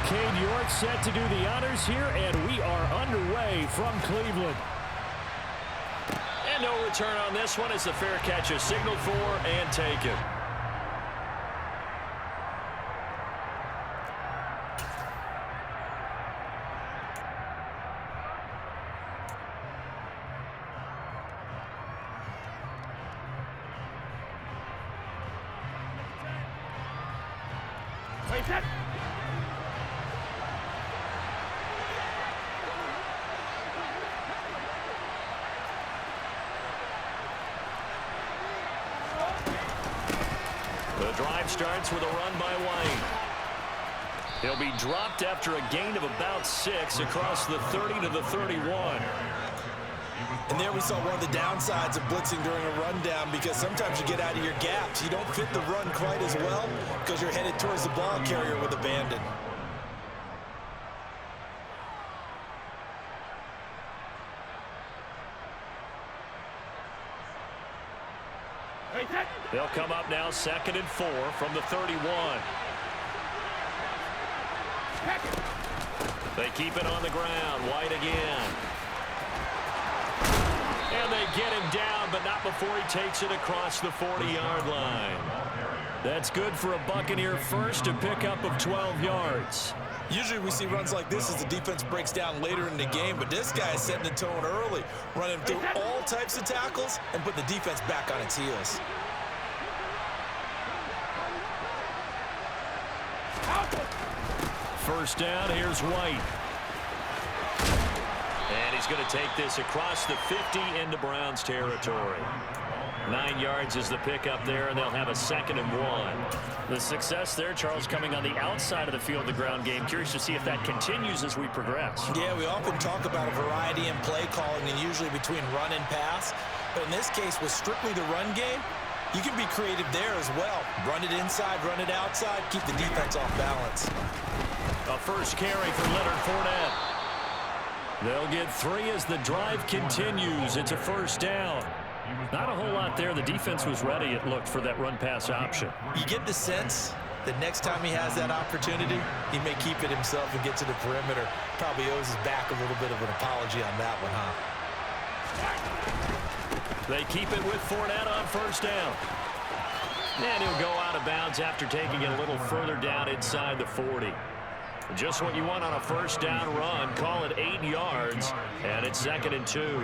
Cade York set to do the honors here, and we are underway from Cleveland. And no return on this one as the fair catch is signaled for and taken. The drive starts with a run by White. He'll be dropped after a gain of about 6 across the 30 to the 31. And there we saw one of the downsides of blitzing during a rundown, because sometimes you get out of your gaps. You don't fit the run quite as well because you're headed towards the ball carrier with abandon. They'll come up now 2nd and 4 from the 31. They keep it on the ground. White again. And they get him down, but not before he takes it across the 40-yard line. That's good for a Buccaneer first, a pickup of 12 yards. Usually we see runs like this as the defense breaks down later in the game, but this guy is setting the tone early, running through all types of tackles and putting the defense back on its heels. First down, here's White. And he's going to take this across the 50 into Browns territory. 9 yards is the pickup there, and they'll have a 2nd and 1. The success there, Charles, coming on the outside of the field, the ground game. Curious to see if that continues as we progress. Yeah, we often talk about a variety in play calling, and usually between run and pass. But in this case, with strictly the run game, you can be creative there as well. Run it inside, run it outside, keep the defense off balance. A first carry for Leonard Fournette. They'll get 3 as the drive continues. It's a first down. Not a whole lot there. The defense was ready, it looked, for that run-pass option. You get the sense that next time he has that opportunity, he may keep it himself and get to the perimeter. Probably owes his back a little bit of an apology on that one, huh? They keep it with Fournette on first down. And he'll go out of bounds after taking it a little further down inside the 40. Just what you want on a first down run. Call it 8 yards, and it's 2nd and 2.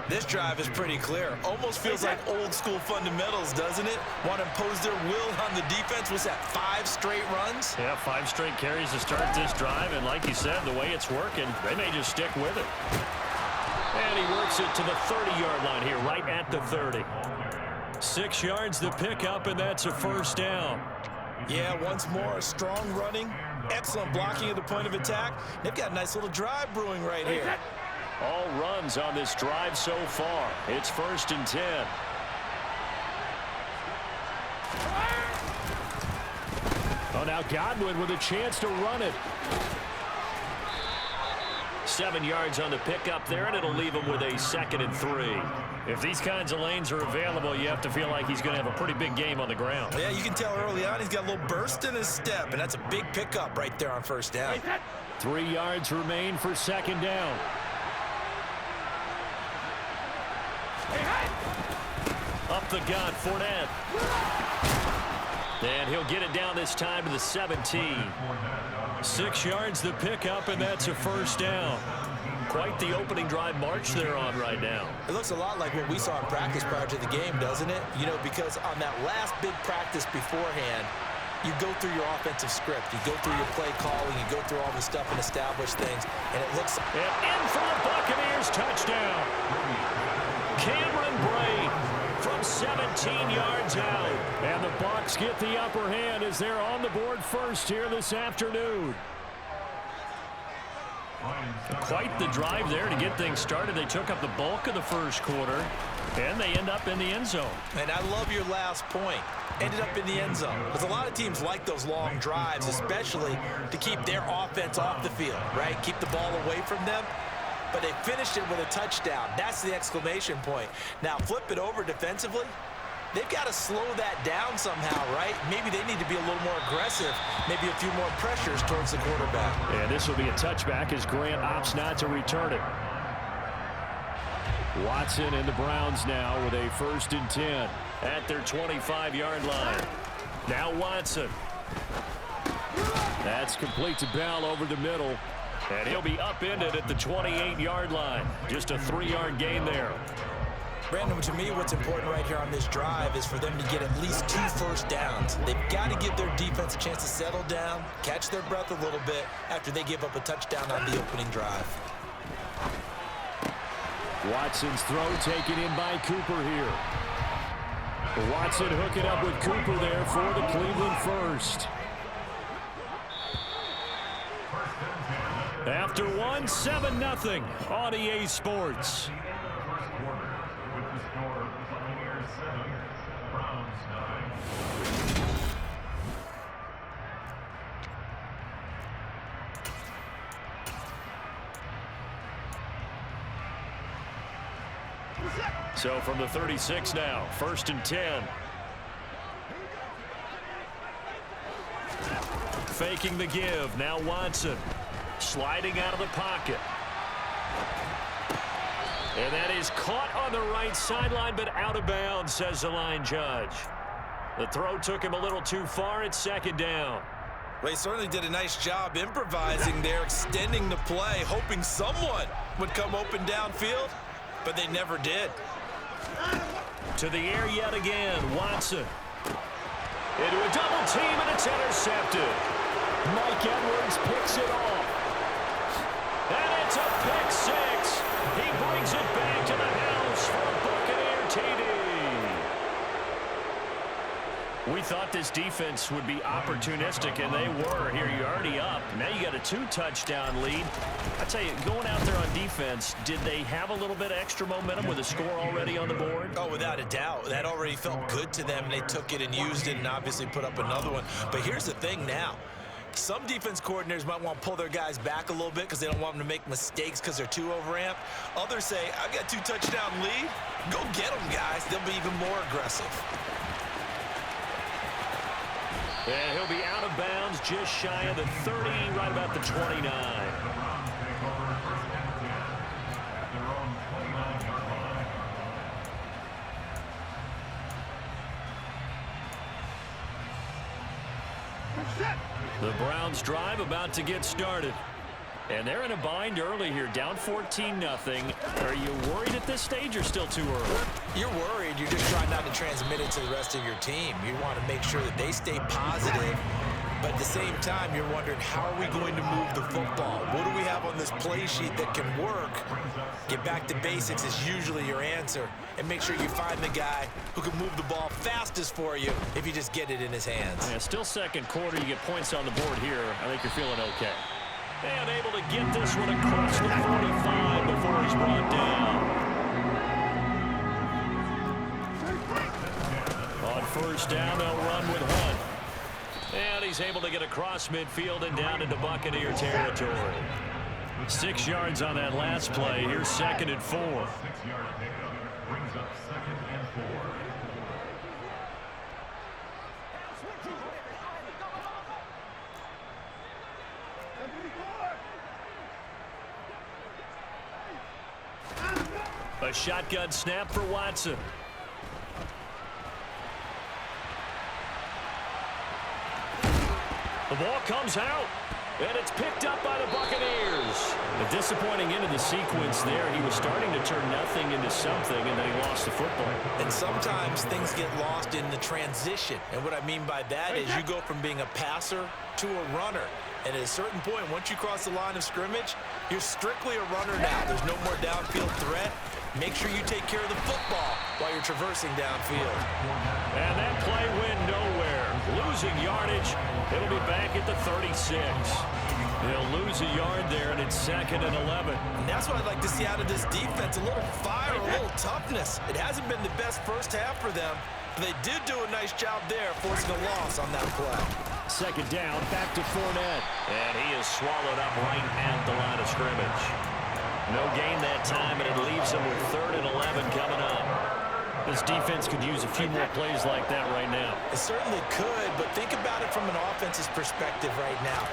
This drive is pretty clear. Almost feels like old school fundamentals, doesn't it? Want to impose their will on the defense. Was that 5 straight runs? Yeah, 5 straight carries to start this drive, and like you said, the way it's working, they may just stick with it. And he works it to the 30-yard line here, right at the 30. 6 yards the pickup, and that's a first down. Yeah, once more, strong running, excellent blocking at the point of attack. They've got a nice little drive brewing right here. All runs on this drive so far. It's 1st and 10. Oh, now Godwin with a chance to run it. 7 yards on the pickup there, and it'll leave him with a 2nd and 3. If these kinds of lanes are available, you have to feel like he's going to have a pretty big game on the ground. Yeah, you can tell early on he's got a little burst in his step, and that's a big pickup right there on first down. 3 yards remain for 2nd down. Up the gut, Fournette. And he'll get it down this time to the 17. 6 yards the pickup, and that's a first down. Quite the opening drive march they're on right now. It looks a lot like what we saw in practice prior to the game, doesn't it? You know, because on that last big practice beforehand, you go through your offensive script. You go through your play calling. You go through all the stuff and establish things. And it looks... And in for the Buccaneers, touchdown. Cameron Bray from 17 yards out. And the Bucs get the upper hand as they're on the board first here this afternoon. Quite the drive there to get things started. They took up the bulk of the first quarter, and they end up in the end zone. And I love your last point. Ended up in the end zone. Because a lot of teams like those long drives, especially to keep their offense off the field, right? Keep the ball away from them. But they finished it with a touchdown. That's the exclamation point. Now, flip it over defensively. they've got to slow that down somehow, right? Maybe they need to be a little more aggressive, maybe a few more pressures towards the quarterback. And this will be a touchback as Grant opts not to return it. Watson and the Browns now with a 1st and 10 at their 25-yard line. Now Watson. That's complete to Bell over the middle. And he'll be upended at the 28-yard line. Just a 3-yard gain there. Brandon, to me, what's important right here on this drive is for them to get at least 2 first downs. They've got to give their defense a chance to settle down, catch their breath a little bit after they give up a touchdown on the opening drive. Watson's throw taken in by Cooper here. Watson hooking up with Cooper there for the Cleveland first. After 7-0 on EA Sports. So from the 36 now, 1st and 10. Faking the give. Now Watson sliding out of the pocket. And that is caught on the right sideline, but out of bounds, says the line judge. The throw took him a little too far. It's 2nd down. Well, he certainly did a nice job improvising there, extending the play, hoping someone would come open downfield, but they never did. To the air yet again, Watson. Into a double team, and it's intercepted. Mike Edwards picks it off. And it's a pick 6. He brings it back to the house for a Buccaneer TD. We thought this defense would be opportunistic, and they were. Here you're already up. Now you got a 2-touchdown lead. I tell you, going out there on defense, did they have a little bit of extra momentum with a score already on the board? Oh, without a doubt. That already felt good to them. They took it and used it and obviously put up another one. But here's the thing now. Some defense coordinators might want to pull their guys back a little bit because they don't want them to make mistakes because they're too overamped. Others say, I've got 2-touchdown lead. Go get them, guys. They'll be even more aggressive. And he'll be out of bounds just shy of the 30, right about the 29. The Browns drive about to get started. And they're in a bind early here, down 14-0. Are you worried at this stage or still too early? You're worried. You're just trying not to transmit it to the rest of your team. You want to make sure that they stay positive. But at the same time, you're wondering, how are we going to move the football? What do we have on this play sheet that can work? Get back to basics is usually your answer. And make sure you find the guy who can move the ball fastest for you if you just get it in his hands. Yeah, still 2nd quarter. You get points on the board here. I think you're feeling okay. And able to get this one across the 45 before he's brought down. On 1st down, they'll run with Hunt. And he's able to get across midfield and down into Buccaneer territory. 6 yards on that last play. Here's 2nd and 4. Brings up 2nd and 4. A shotgun snap for Watson. The ball comes out, and it's picked up by the Buccaneers. A disappointing end of the sequence there. He was starting to turn nothing into something, and then he lost the football. And sometimes things get lost in the transition. And what I mean by that is you go from being a passer to a runner. And at a certain point, once you cross the line of scrimmage, you're strictly a runner now. There's no more downfield threat. Make sure you take care of the football while you're traversing downfield. And that play went nowhere. Losing yardage. It'll be back at the 36. They'll lose a yard there, and it's 2nd and 11. And that's what I'd like to see out of this defense, a little fire, a little toughness. It hasn't been the best first half for them, but they did do a nice job there, forcing a loss on that play. 2nd down, back to Fournette. And he is swallowed up right at the line of scrimmage. No gain that time, and it leaves him with 3rd and 11 coming up. This defense could use a few more plays like that right now. It certainly could, but think about it from an offense's perspective right now.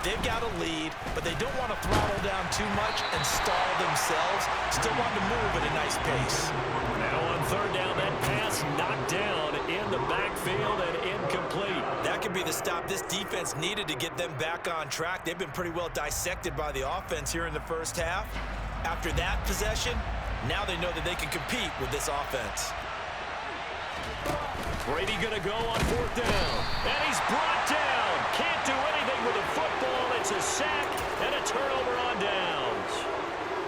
They've got a lead, but they don't want to throttle down too much and stall themselves. Still want to move at a nice pace. Now on third down, that pass knocked down in the backfield and incomplete. That could be the stop this defense needed to get them back on track. They've been pretty well dissected by the offense here in the first half. After that possession, now they know that they can compete with this offense. Brady going to go on fourth down. And he's brought down. Can't do anything with the football. It's a sack and a turnover on downs.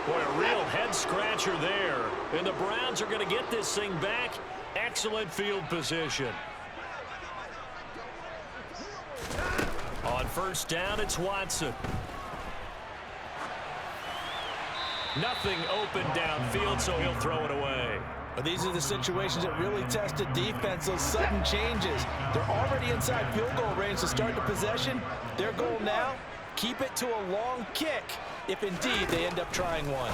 Boy, a real head-scratcher there. And the Browns are going to get this thing back. Excellent field position. On first down, it's Watson. Nothing open downfield, so he'll throw it away. Well, these are the situations that really test a defense, those sudden changes. They're already inside field goal range to start the possession. Their goal now, keep it to a long kick, if indeed they end up trying one.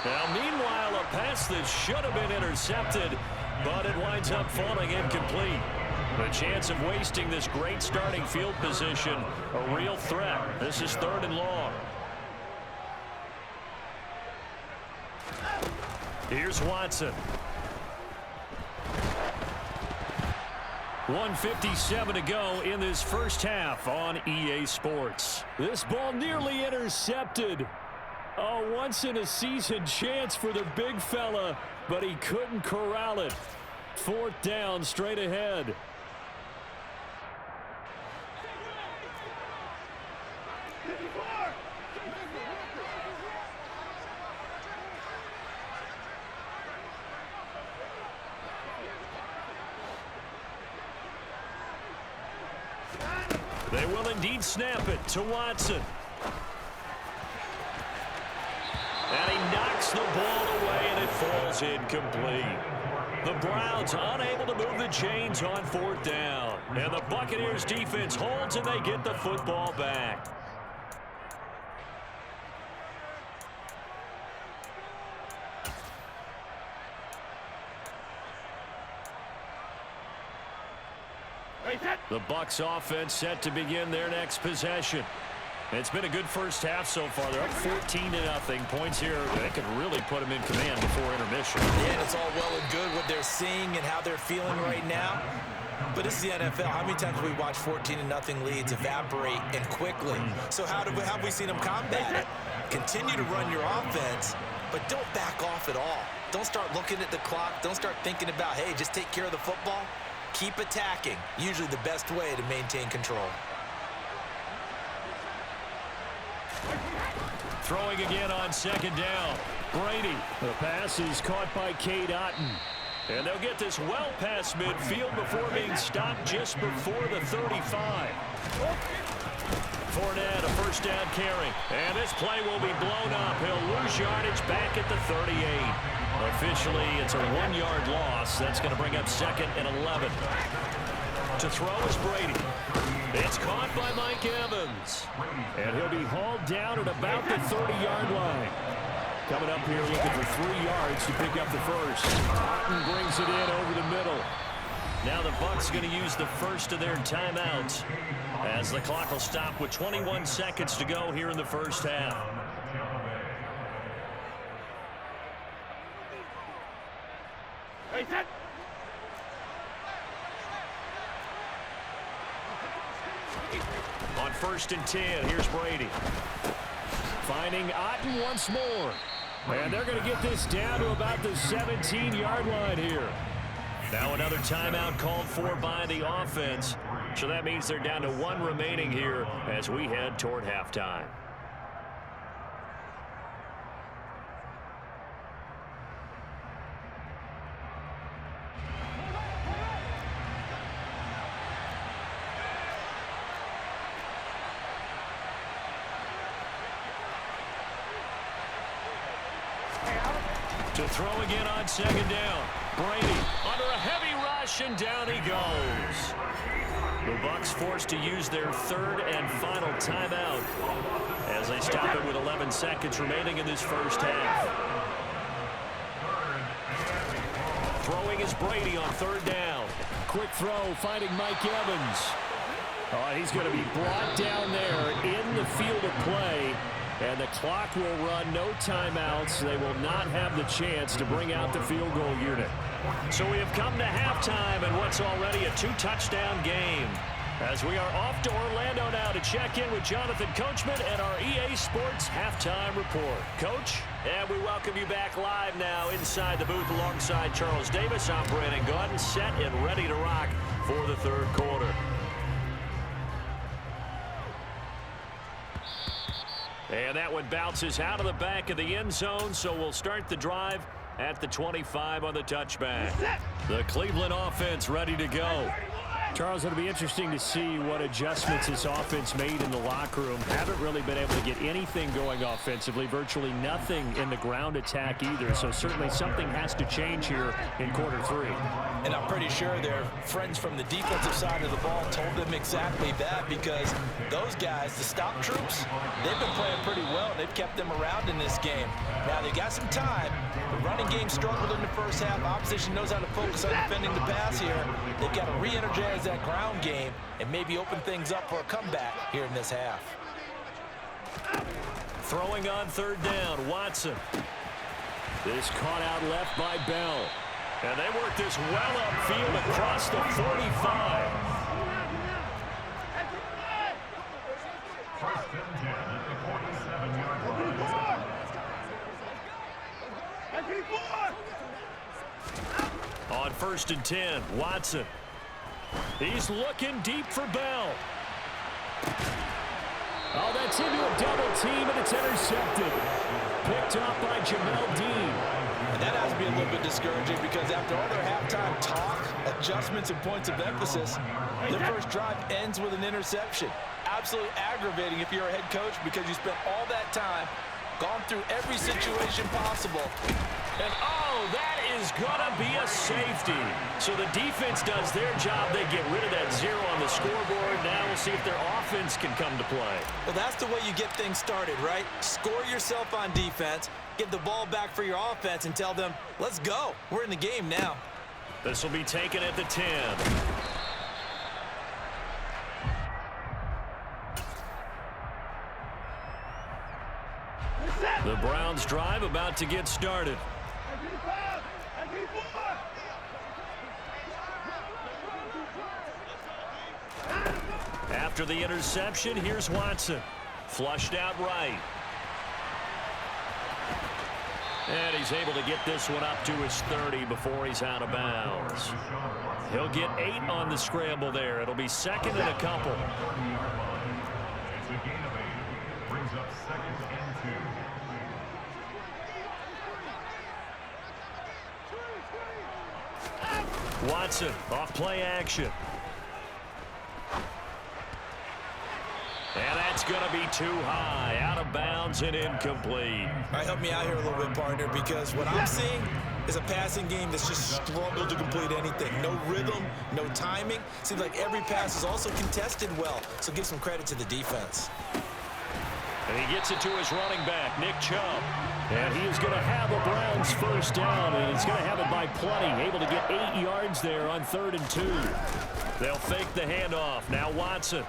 Now, meanwhile, a pass that should have been intercepted, but it winds up falling incomplete. The chance of wasting this great starting field position, a real threat. This is third and long. Here's Watson. 1:57 to go in this first half on EA Sports. This ball nearly intercepted. A once-in-a-season chance for the big fella, but he couldn't corral it. Fourth down, straight ahead. They will indeed snap it to Watson. And he knocks the ball away, and it falls incomplete. The Browns unable to move the chains on fourth down. And the Buccaneers defense holds, and they get the football back. The Bucs offense set to begin their next possession. It's been a good first half so far. They're up 14-0. Points here, they could really put them in command before intermission. Yeah, and it's all well and good what they're seeing and how they're feeling right now. But this is the NFL. How many times have we watched 14-0 leads evaporate and quickly? So how have we seen them combat it? Continue to run your offense, but don't back off at all. Don't start looking at the clock. Don't start thinking about, hey, just take care of the football. Keep attacking. Usually the best way to maintain control. Throwing again on second down. Brady. The pass is caught by Cade Otton. And they'll get this well past midfield before being stopped just before the 35. Fournette, a first down carry. And this play will be blown up. He'll lose yardage back at the 38. Officially, it's a 1-yard loss. That's going to bring up second and 11. To throw is Brady. It's caught by Mike Evans. And he'll be hauled down at about the 30-yard line. Coming up here looking for 3 yards to pick up the first. Otton brings it in over the middle. Now the Bucs going to use the first of their timeouts as the clock will stop with 21 seconds to go here in the first half. On first and 10, here's Brady. Finding Otton once more. And they're going to get this down to about the 17-yard line here. Now another timeout called for by the offense. So that means they're down to 1 remaining here as we head toward halftime. To throw again on second down. Brady under a heavy rush, and down he goes. The Bucs forced to use their third and final timeout as they stop it with 11 seconds remaining in this first half. Throwing is Brady on third down. Quick throw, finding Mike Evans. Oh, he's going to be brought down there in the field of play. And the clock will run, no timeouts. They will not have the chance to bring out the field goal unit. So we have come to halftime in what's already a 2-touchdown game. As we are off to Orlando now to check in with Jonathan Coachman and our EA Sports Halftime Report. Coach? And we welcome you back live now inside the booth alongside Charles Davis. I'm Brandon Gaudin, set and ready to rock for the third quarter. And that one bounces out of the back of the end zone, so we'll start the drive at the 25 on the touchback. The Cleveland offense ready to go. Charles, it'll be interesting to see what adjustments this offense made in the locker room. Haven't really been able to get anything going offensively, virtually nothing in the ground attack either. So certainly something has to change here in quarter three. And I'm pretty sure their friends from the defensive side of the ball told them exactly that, because those guys, the stop troops, they've been playing pretty well. They've kept them around in this game. Now, they got some time. The running game struggled in the first half. Opposition knows how to focus on defending the pass here. They've got to re-energize that ground game and maybe open things up for a comeback here in this half. Throwing on third down, Watson. This caught out left by Bell. And they work this well upfield across the 45. First and 10 at the 47-yard line. On first and 10, Watson. He's looking deep for Bell. Oh, that's into a double team, and it's intercepted. Picked off by Jamel Dean. And that has to be a little bit discouraging, because after all their halftime talk, adjustments, and points of emphasis, their first drive ends with an interception. Absolutely aggravating if you're a head coach, because you spent all that time, gone through every situation possible. And, oh, that is going to be a safety. So the defense does their job. They get rid of that 0 on the scoreboard. Now we'll see if their offense can come to play. Well, that's the way you get things started, right? Score yourself on defense, give the ball back for your offense, and tell them, let's go. We're in the game now. This will be taken at the 10. The Browns drive about to get started. After the interception, here's Watson. Flushed out right. And he's able to get this one up to his 30 before he's out of bounds. He'll get 8 on the scramble there. It'll be second and a couple. It's a gain of 8. Brings up second and 2. Watson off play action. And that's going to be too high, out of bounds and incomplete. All right, help me out here a little bit, partner, because what I'm seeing is a passing game that's just struggled to complete anything. No rhythm, no timing. Seems like every pass is also contested well, so give some credit to the defense. And he gets it to his running back, Nick Chubb. And he is going to have a Browns first down, and he's going to have it by plenty. Able to get 8 yards there on 3rd and 2. They'll fake the handoff. Now Watson.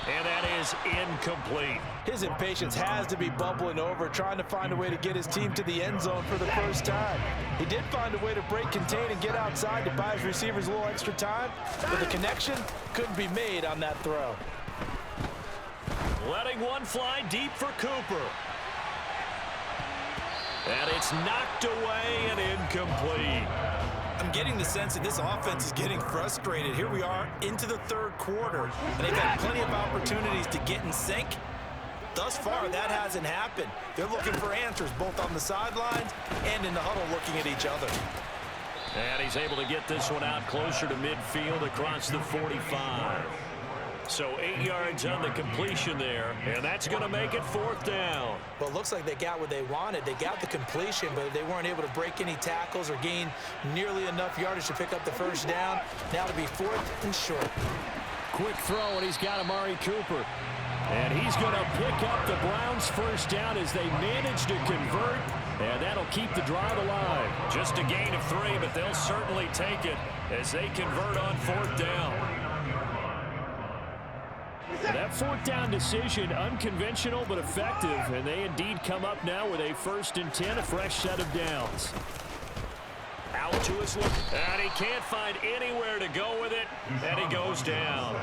And that is incomplete. His impatience has to be bubbling over, trying to find a way to get his team to the end zone for the first time. He did find a way to break, contain, and get outside to buy his receivers a little extra time, but the connection couldn't be made on that throw. Letting one fly deep for Cooper. And it's knocked away and incomplete. I'm getting the sense that this offense is getting frustrated. Here we are into the 3rd quarter, and they've had plenty of opportunities to get in sync. Thus far, that hasn't happened. They're looking for answers both on the sidelines and in the huddle looking at each other. And he's able to get this one out closer to midfield across the 45. So 8 yards on the completion there, and that's going to make it 4th down. Well, it looks like they got what they wanted. They got the completion, but they weren't able to break any tackles or gain nearly enough yardage to pick up the first down. Now to be 4th and short. Quick throw, and he's got Amari Cooper. And he's going to pick up the Browns first down as they manage to convert And that'll keep the drive alive. Just a gain of 3, but they'll certainly take it as they convert on 4th down. That 4th down decision, unconventional but effective, and they indeed come up now with a 1st and 10, a fresh set of downs. Out to his left, and he can't find anywhere to go with it, and he goes down.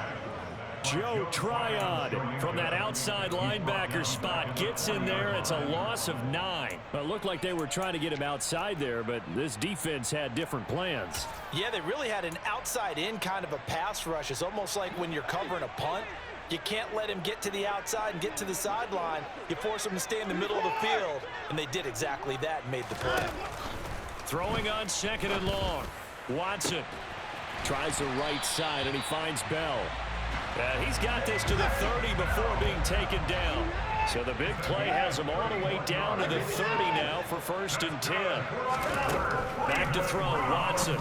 Joe Tryon from that outside linebacker spot gets in there. It's a loss of 9. Well, it looked like they were trying to get him outside there, but this defense had different plans. Yeah, they really had an outside-in kind of a pass rush. It's almost like when you're covering a punt. You can't let him get to the outside and get to the sideline. You force him to stay in the middle of the field, and they did exactly that and made the play. Throwing on 2nd and long. Watson tries the right side, and he finds Bell. He's got this to the 30 before being taken down. So the big play has him all the way down to the 30 now for 1st and 10. Back to throw, Watson.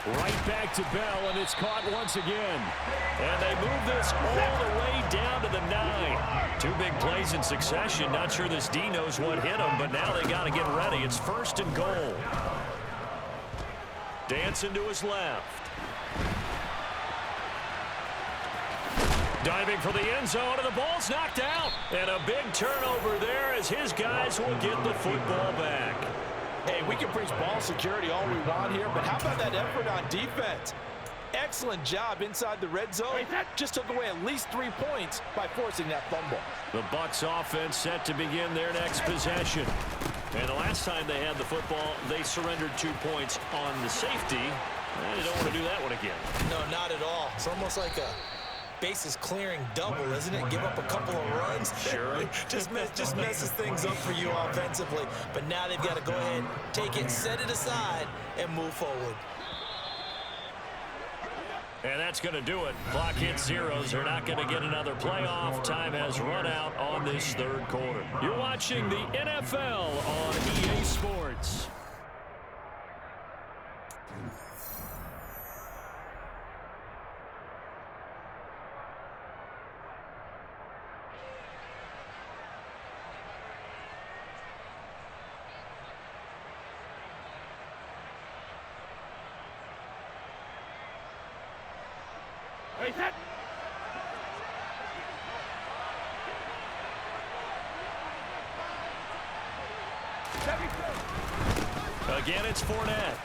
Right back to Bell, and it's caught once again. And they move this all the way down to the 9. 2 big plays in succession. Not sure this D knows what hit him, but now they got to get ready. It's 1st and goal. Dancing to his left. Diving for the end zone, and the ball's knocked out. And a big turnover there as his guys will get the football back. Hey, we can preach ball security all we want here, but how about that effort on defense? Excellent job inside the red zone. Just took away at least 3 points by forcing that fumble. The Bucs offense set to begin their next possession. And the last time they had the football, they surrendered 2 points on the safety. They don't want to do that one again. No, not at all. It's almost like a bases clearing double, isn't it? Give up a couple of runs. Sure. just messes things up for you offensively. But now they've got to go ahead, take it, set it aside, and move forward. And that's going to do it. Clock hits zeros. They're not going to get another playoff. Time has run out on this 3rd quarter. You're watching the NFL on EA Sports. Again, it's Fournette.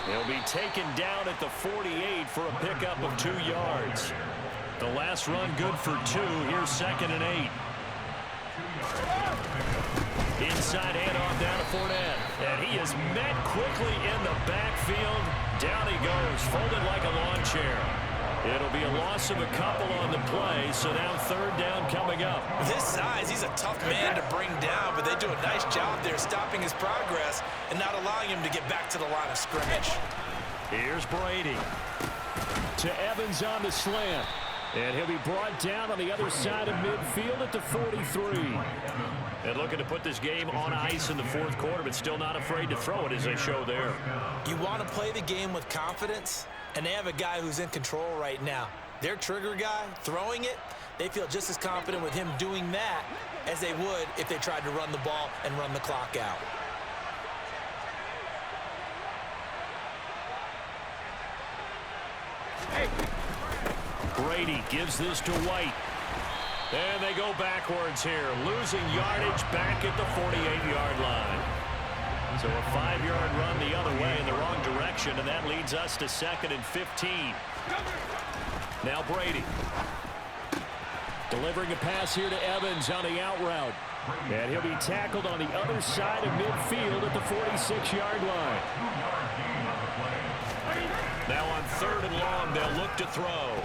He'll be taken down at the 48 for a pickup of 2 yards. The last run good for 2. Here's 2nd and 8. Inside handoff down to Fournette. And he is met quickly in the backfield. Down he goes, folded like a lawn chair. It'll be a loss of a couple on the play, so now 3rd down coming up. With his size, he's a tough man to bring down, but they do a nice job there stopping his progress and not allowing him to get back to the line of scrimmage. Here's Brady. To Evans on the slant. And he'll be brought down on the other side of midfield at the 43. And looking to put this game on ice in the 4th quarter, but still not afraid to throw it as they show there. You want to play the game with confidence, and they have a guy who's in control right now. Their trigger guy, throwing it, they feel just as confident with him doing that as they would if they tried to run the ball and run the clock out. Brady gives this to White. And they go backwards here, losing yardage back at the 48-yard line. So a 5-yard run the other way in the wrong direction, and that leads us to 2nd and 15. Now Brady. Delivering a pass here to Evans on the out route. And he'll be tackled on the other side of midfield at the 46-yard line. Now on 3rd and long, they'll look to throw.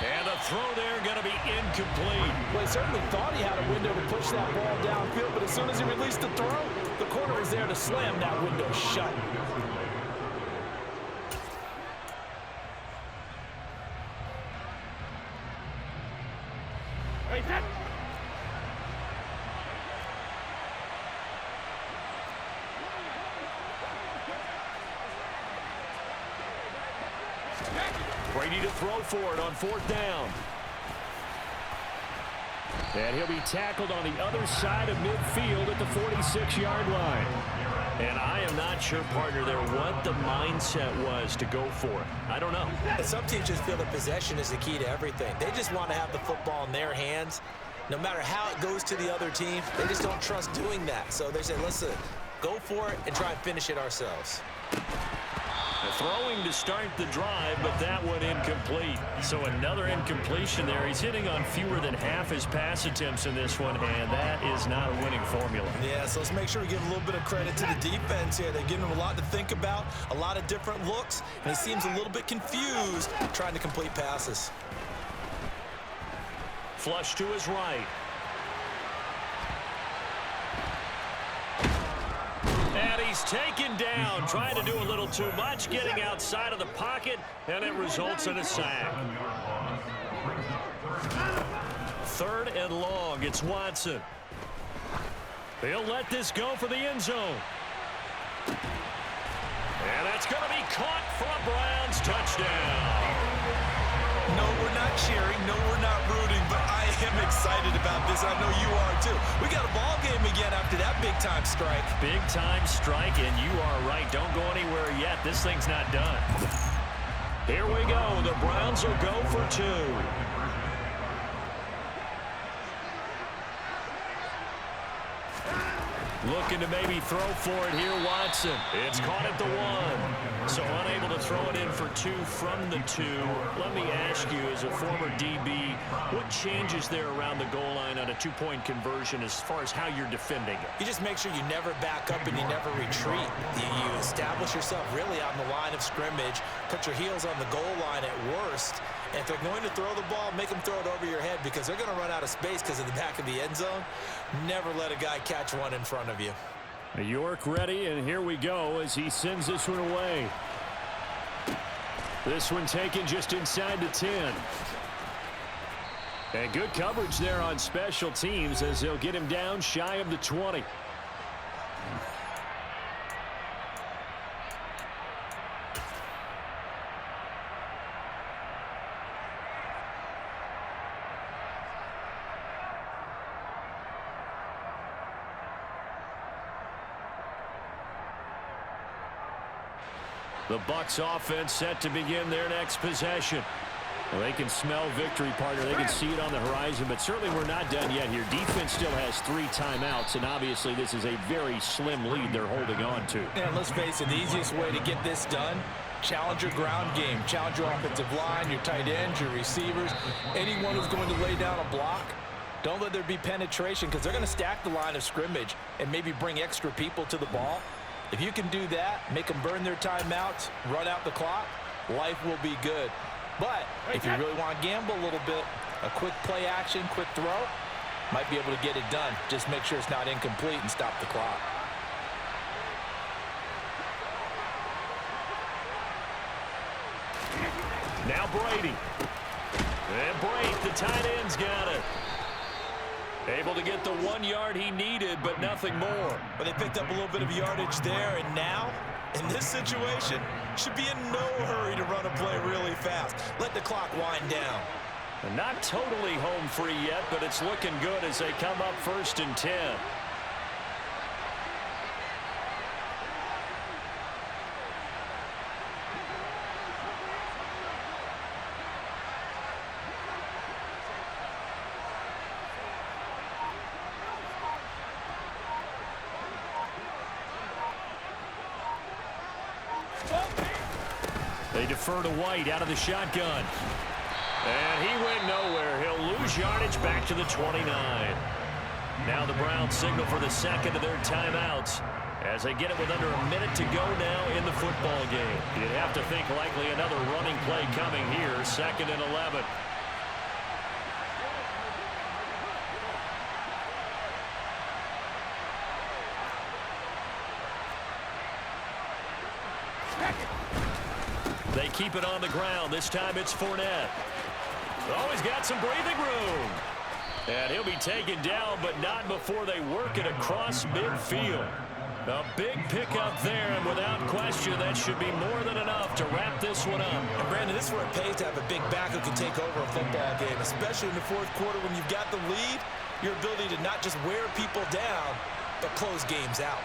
And the throw there going to be incomplete. Well, he certainly thought he had a window to push that ball downfield, but as soon as he released the throw, the corner was there to slam that window shut. Brady to throw for it on 4th down. And he'll be tackled on the other side of midfield at the 46-yard line. And I am not sure, partner, there what the mindset was to go for it. I don't know. And some teams just feel that possession is the key to everything. They just want to have the football in their hands. No matter how it goes to the other team, they just don't trust doing that. So they say, listen, go for it and try and finish it ourselves. Throwing to start the drive, but that one incomplete. So another incompletion there. He's hitting on fewer than half his pass attempts in this one, and that is not a winning formula. Yeah, so let's make sure we give a little bit of credit to the defense here. They're giving him a lot to think about, a lot of different looks, and he seems a little bit confused trying to complete passes. Flush to his right. And he's taken down, trying to do a little too much, getting outside of the pocket, and it results in a sack. 3rd and long, it's Watson. He'll let this go for the end zone. And that's going to be caught for a Browns touchdown. No, we're not cheering. No, we're not rooting, but I am excited about this. I know you are too. We got a ball game again after that big-time strike. Big-time strike, and you are right. Don't go anywhere yet. This thing's not done. Here we go. The Browns will go for 2. Looking to maybe throw for it here, Watson. It's caught at the 1. So unable to throw it in for 2 from the 2. Let me ask you, as a former DB, what changes there around the goal line on a 2-point conversion as far as how you're defending it? You just make sure you never back up and you never retreat. You establish yourself really on the line of scrimmage, put your heels on the goal line at worst. And if they're going to throw the ball, make them throw it over your head because they're going to run out of space because of the back of the end zone. Never let a guy catch one in front of you. York ready, and here we go as he sends this one away. This one taken just inside the 10. And good coverage there on special teams as they'll get him down shy of the 20. The Bucs offense set to begin their next possession. Well, they can smell victory, partner. They can see it on the horizon, but certainly we're not done yet here. Defense still has 3 timeouts, and obviously this is a very slim lead they're holding on to. And let's face it, the easiest way to get this done, challenge your ground game. Challenge your offensive line, your tight ends, your receivers, anyone who's going to lay down a block. Don't let there be penetration because they're going to stack the line of scrimmage and maybe bring extra people to the ball. If you can do that, make them burn their timeouts, run out the clock, life will be good. But if you really want to gamble a little bit, a quick play action, quick throw, might be able to get it done. Just make sure it's not incomplete and stop the clock. Now Brady. And Brady, the tight end's got it. Able to get the 1 yard he needed, but nothing more. But they picked up a little bit of yardage there, and now, in this situation, should be in no hurry to run a play really fast. Let the clock wind down. And not totally home free yet, but it's looking good as they come up 1st and 10. They defer to White out of the shotgun. And he went nowhere. He'll lose yardage back to the 29. Now the Browns signal for the second of their timeouts as they get it with under a minute to go now in the football game. You'd have to think likely another running play coming here, 2nd and 11. They keep it on the ground. This time it's Fournette. Oh, he's got some breathing room. And he'll be taken down, but not before they work it across midfield. A big pickup there, and without question, that should be more than enough to wrap this one up. And Brandon, this is where it pays to have a big back who can take over a football game, especially in the 4th quarter when you've got the lead. your ability to not just wear people down, but close games out.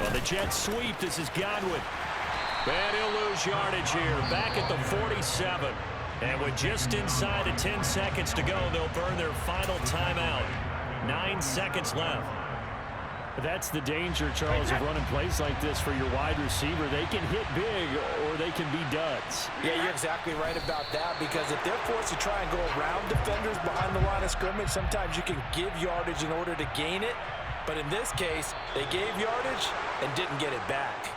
Well, the Jets sweep. This is Godwin. And he'll lose yardage here. Back at the 47. And with just inside of 10 seconds to go, they'll burn their final timeout. 9 seconds left. That's the danger, Charles, of running plays like this for your wide receiver. They can hit big or they can be duds. Yeah, you're exactly right about that, because if they're forced to try and go around defenders behind the line of scrimmage, sometimes you can give yardage in order to gain it. But in this case, they gave yardage and didn't get it back.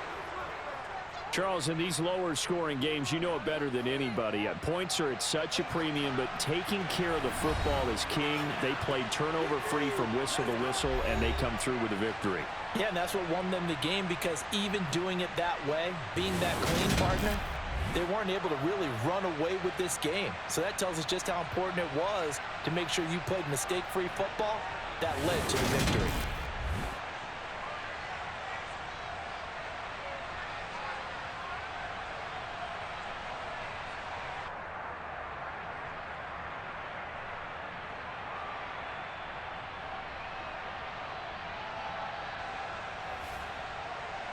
Charles, in these lower scoring games, you know it better than anybody. Points are at such a premium, but taking care of the football is king. They played turnover-free from whistle to whistle, and they come through with a victory. Yeah, and that's what won them the game, because even doing it that way, being that clean, partner, they weren't able to really run away with this game. So that tells us just how important it was to make sure you played mistake-free football. That led to the victory.